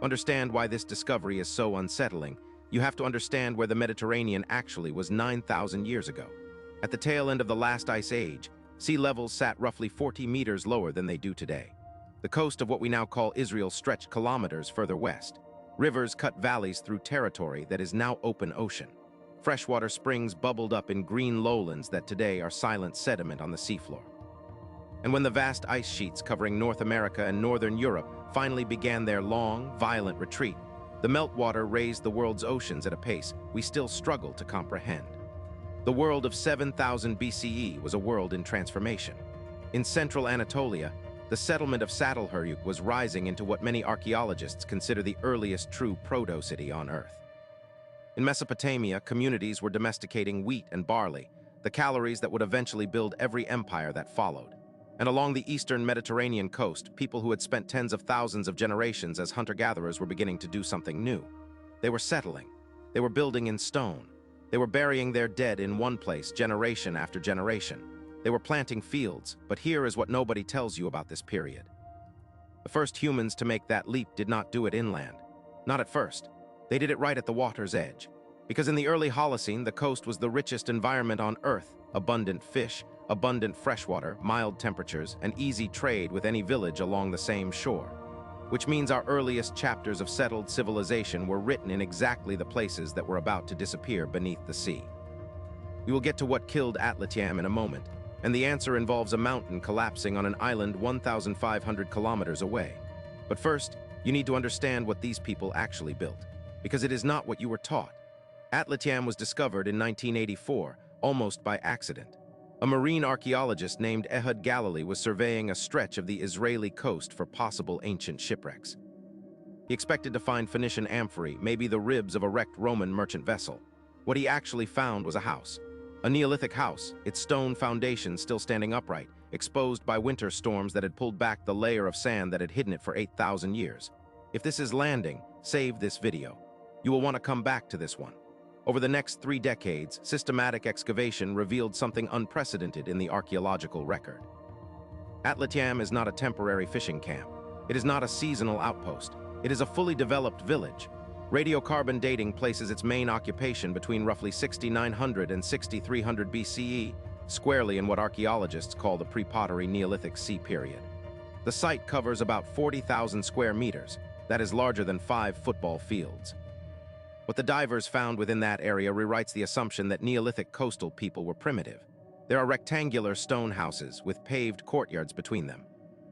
Understand why this discovery is so unsettling. You have to understand where the Mediterranean actually was 9,000 years ago. At the tail end of the last ice age, sea levels sat roughly 40 meters lower than they do today. The coast of what we now call Israel stretched kilometers further west. Rivers cut valleys through territory that is now open ocean. Freshwater springs bubbled up in green lowlands that today are silent sediment on the seafloor. And when the vast ice sheets covering North America and Northern Europe finally began their long, violent retreat, the meltwater raised the world's oceans at a pace we still struggle to comprehend. The world of 7,000 BCE was a world in transformation. In central Anatolia, the settlement of Çatalhöyük was rising into what many archaeologists consider the earliest true proto-city on Earth. In Mesopotamia, communities were domesticating wheat and barley, the calories that would eventually build every empire that followed. And along the eastern Mediterranean coast, people who had spent tens of thousands of generations as hunter-gatherers were beginning to do something new. They were settling. They were building in stone. They were burying their dead in one place generation after generation. They were planting fields, but here is what nobody tells you about this period. The first humans to make that leap did not do it inland. Not at first. They did it right at the water's edge. Because in the early Holocene, the coast was the richest environment on Earth: abundant fish, abundant freshwater, mild temperatures, and easy trade with any village along the same shore. Which means our earliest chapters of settled civilization were written in exactly the places that were about to disappear beneath the sea. We will get to what killed Atlit-Yam in a moment, and the answer involves a mountain collapsing on an island 1,500 kilometers away. But first, you need to understand what these people actually built, because it is not what you were taught. Atlit-Yam was discovered in 1984, almost by accident. A marine archaeologist named Ehud Galilee was surveying a stretch of the Israeli coast for possible ancient shipwrecks. He expected to find Phoenician amphorae, maybe the ribs of a wrecked Roman merchant vessel. What he actually found was a house. A Neolithic house, its stone foundations still standing upright, exposed by winter storms that had pulled back the layer of sand that had hidden it for 8,000 years. If this is landing, save this video. You will want to come back to this one. Over the next 3 decades, systematic excavation revealed something unprecedented in the archaeological record. Atlit-Yam is not a temporary fishing camp. It is not a seasonal outpost. It is a fully developed village. Radiocarbon dating places its main occupation between roughly 6,900 and 6,300 BCE, squarely in what archaeologists call the pre-pottery Neolithic Sea period. The site covers about 40,000 square meters. That is larger than 5 football fields. What the divers found within that area rewrites the assumption that Neolithic coastal people were primitive. There are rectangular stone houses with paved courtyards between them.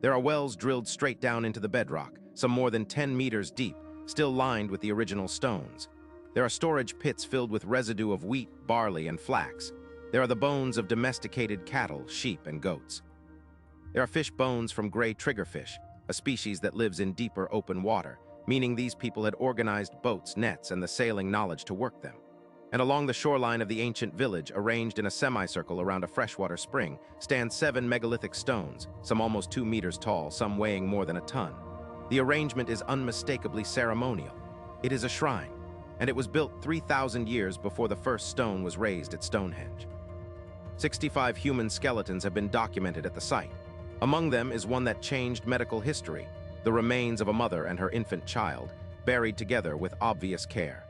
There are wells drilled straight down into the bedrock, some more than 10 meters deep, still lined with the original stones. There are storage pits filled with residue of wheat, barley, and flax. There are the bones of domesticated cattle, sheep, and goats. There are fish bones from gray triggerfish, a species that lives in deeper open water, meaning these people had organized boats, nets, and the sailing knowledge to work them. And along the shoreline of the ancient village, arranged in a semicircle around a freshwater spring, stand 7 megalithic stones, some almost 2 meters tall, some weighing more than a ton. The arrangement is unmistakably ceremonial. It is a shrine, and it was built 3,000 years before the first stone was raised at Stonehenge. 65 human skeletons have been documented at the site. Among them is one that changed medical history: the remains of a mother and her infant child, buried together with obvious care.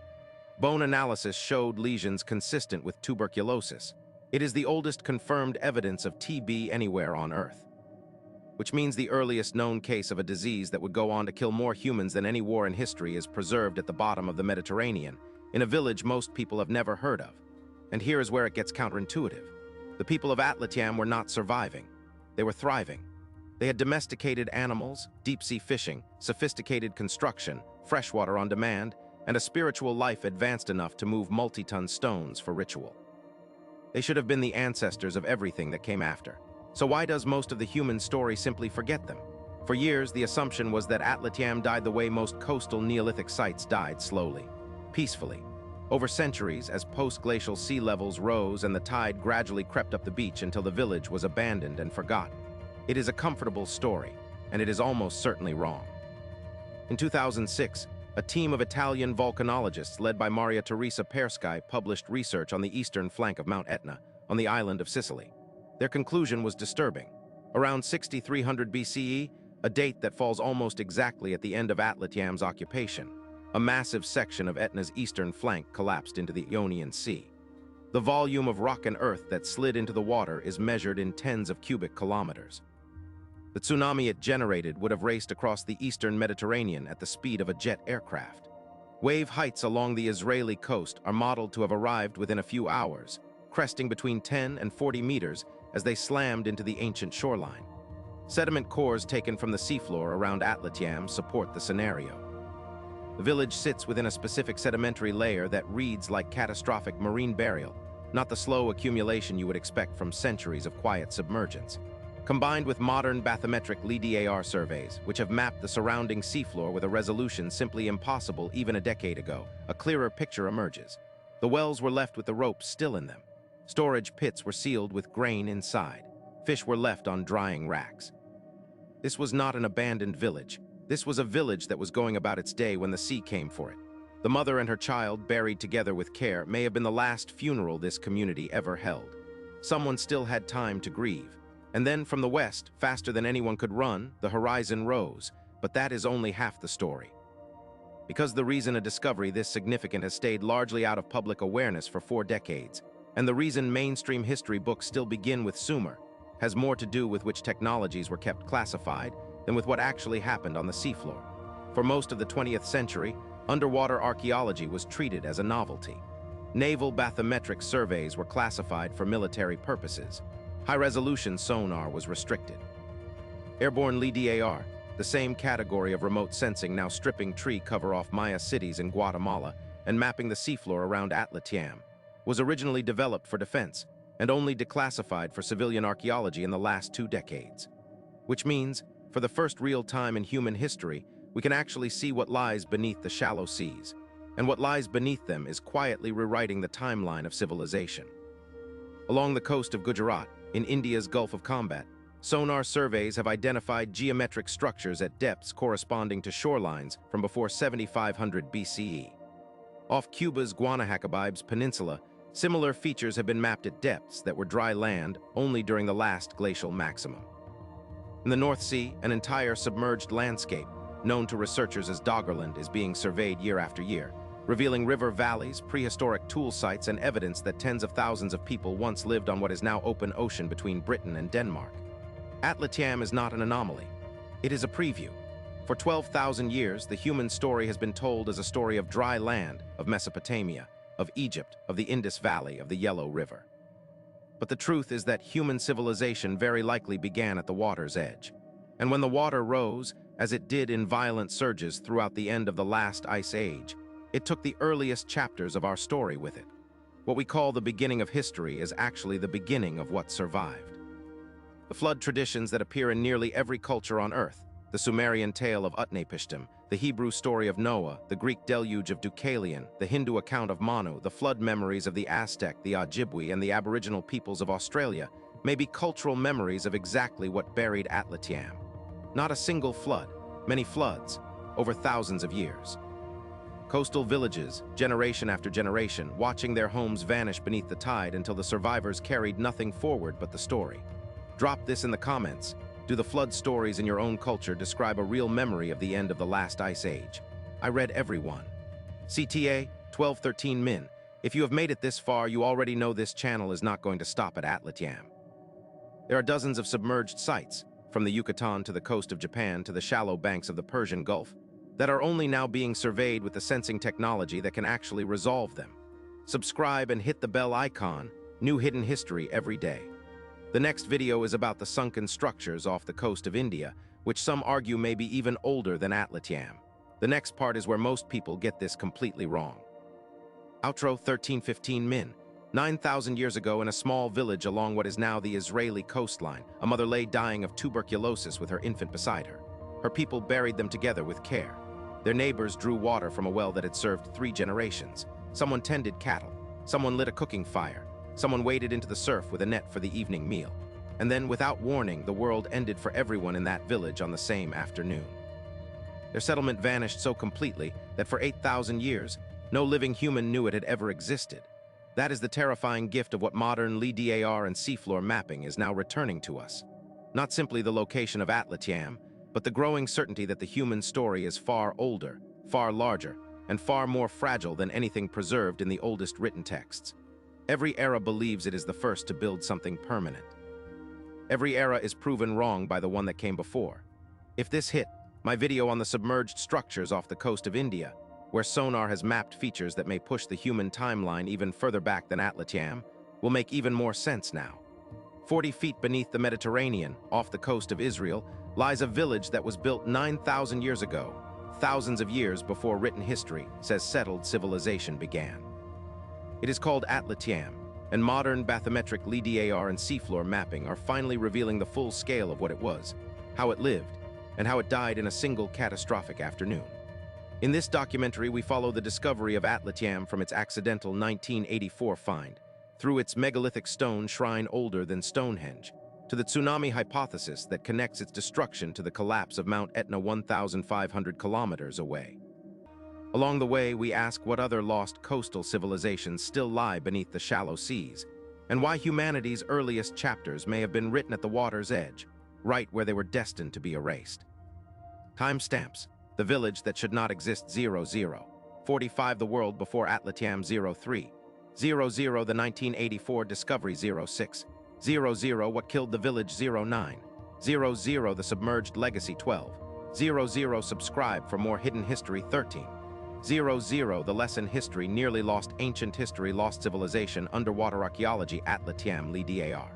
Bone analysis showed lesions consistent with tuberculosis. It is the oldest confirmed evidence of TB anywhere on Earth, which means the earliest known case of a disease that would go on to kill more humans than any war in history is preserved at the bottom of the Mediterranean, in a village most people have never heard of. And here is where it gets counterintuitive. The people of Atlit-Yam were not surviving. They were thriving. They had domesticated animals, deep-sea fishing, sophisticated construction, freshwater on demand, and a spiritual life advanced enough to move multi-ton stones for ritual. They should have been the ancestors of everything that came after. So why does most of the human story simply forget them? For years, the assumption was that Atlit-Yam died the way most coastal Neolithic sites died, slowly, peacefully. Over centuries, as post-glacial sea levels rose and the tide gradually crept up the beach until the village was abandoned and forgotten. It is a comfortable story, and it is almost certainly wrong. In 2006, a team of Italian volcanologists led by Maria Teresa Persky published research on the eastern flank of Mount Etna, on the island of Sicily. Their conclusion was disturbing. Around 6,300 BCE, a date that falls almost exactly at the end of Atlit-Yam's occupation. A massive section of Etna's eastern flank collapsed into the Ionian Sea. The volume of rock and earth that slid into the water is measured in tens of cubic kilometers. The tsunami it generated would have raced across the eastern Mediterranean at the speed of a jet aircraft. Wave heights along the Israeli coast are modeled to have arrived within a few hours, cresting between 10 and 40 meters as they slammed into the ancient shoreline. Sediment cores taken from the seafloor around Atlit-Yam support the scenario. The village sits within a specific sedimentary layer that reads like catastrophic marine burial, not the slow accumulation you would expect from centuries of quiet submergence. Combined with modern bathymetric LIDAR surveys, which have mapped the surrounding seafloor with a resolution simply impossible even a decade ago, a clearer picture emerges. The wells were left with the ropes still in them. Storage pits were sealed with grain inside. Fish were left on drying racks. This was not an abandoned village. This was a village that was going about its day when the sea came for it. The mother and her child, buried together with care, may have been the last funeral this community ever held. Someone still had time to grieve. And then from the west, faster than anyone could run, the horizon rose. But that is only half the story. Because the reason a discovery this significant has stayed largely out of public awareness for 4 decades, and the reason mainstream history books still begin with Sumer, has more to do with which technologies were kept classified than with what actually happened on the seafloor. For most of the 20th century, underwater archaeology was treated as a novelty. Naval bathymetric surveys were classified for military purposes. High-resolution sonar was restricted. Airborne LIDAR, the same category of remote sensing now stripping tree cover off Maya cities in Guatemala and mapping the seafloor around Atlit-Yam, was originally developed for defense and only declassified for civilian archaeology in the last 2 decades. Which means, for the first real time in human history, we can actually see what lies beneath the shallow seas, and what lies beneath them is quietly rewriting the timeline of civilization. Along the coast of Gujarat, in India's Gulf of Combat, sonar surveys have identified geometric structures at depths corresponding to shorelines from before 7500 BCE. Off Cuba's Guanahacoibes Peninsula, similar features have been mapped at depths that were dry land only during the last glacial maximum. In the North Sea, an entire submerged landscape, known to researchers as Doggerland, is being surveyed year after year, revealing river valleys, prehistoric tool sites, and evidence that tens of thousands of people once lived on what is now open ocean between Britain and Denmark. Atlit-Yam is not an anomaly. It is a preview. For 12,000 years, the human story has been told as a story of dry land, of Mesopotamia, of Egypt, of the Indus Valley, of the Yellow River. But the truth is that human civilization very likely began at the water's edge. And when the water rose, as it did in violent surges throughout the end of the last ice age, it took the earliest chapters of our story with it. What we call the beginning of history is actually the beginning of what survived. The flood traditions that appear in nearly every culture on Earth, the Sumerian tale of Utnapishtim, the Hebrew story of Noah, the Greek deluge of Deucalion, the Hindu account of Manu, the flood memories of the Aztec, the Ojibwe, and the Aboriginal peoples of Australia, may be cultural memories of exactly what buried Atlit-Yam. Not a single flood, many floods, over thousands of years. Coastal villages, generation after generation, watching their homes vanish beneath the tide until the survivors carried nothing forward but the story. Drop this in the comments. Do the flood stories in your own culture describe a real memory of the end of the last ice age? I read every one. CTA 1213 Min. If you have made it this far, you already know this channel is not going to stop at Atlit-Yam. There are dozens of submerged sites, from the Yucatan to the coast of Japan to the shallow banks of the Persian Gulf, that are only now being surveyed with the sensing technology that can actually resolve them. Subscribe and hit the bell icon. New hidden history every day. The next video is about the sunken structures off the coast of India, which some argue may be even older than Atlit-Yam. The next part is where most people get this completely wrong. Outro 1315 Min. 9,000 years ago, in a small village along what is now the Israeli coastline, a mother lay dying of tuberculosis with her infant beside her. Her people buried them together with care. Their neighbors drew water from a well that had served 3 generations. Someone tended cattle. Someone lit a cooking fire. Someone waded into the surf with a net for the evening meal. And then, without warning, the world ended for everyone in that village on the same afternoon. Their settlement vanished so completely that for 8,000 years, no living human knew it had ever existed. That is the terrifying gift of what modern LIDAR and seafloor mapping is now returning to us. Not simply the location of Atlit-Yam, but the growing certainty that the human story is far older, far larger, and far more fragile than anything preserved in the oldest written texts. Every era believes it is the first to build something permanent. Every era is proven wrong by the one that came before. If this hit, my video on the submerged structures off the coast of India, where sonar has mapped features that may push the human timeline even further back than Atlit-Yam, will make even more sense now. 40 feet beneath the Mediterranean, off the coast of Israel, lies a village that was built 9,000 years ago, thousands of years before written history says settled civilization began. It is called Atlit-Yam, and modern bathymetric LIDAR and seafloor mapping are finally revealing the full scale of what it was, how it lived, and how it died in a single catastrophic afternoon. In this documentary, we follow the discovery of Atlit-Yam from its accidental 1984 find, through its megalithic stone shrine older than Stonehenge, to the tsunami hypothesis that connects its destruction to the collapse of Mount Etna 1,500 kilometers away. Along the way, we ask what other lost coastal civilizations still lie beneath the shallow seas, and why humanity's earliest chapters may have been written at the water's edge, right where they were destined to be erased. Timestamps: the village that should not exist 00, 45 the world before Atlit-Yam 03, 00 the 1984 discovery 06, 00 what killed the village 09, 00 the submerged legacy 12, 00 subscribe for more hidden history 13, 00 the lesson history nearly lost ancient history lost civilization underwater archaeology Atlit-Yam LIDAR.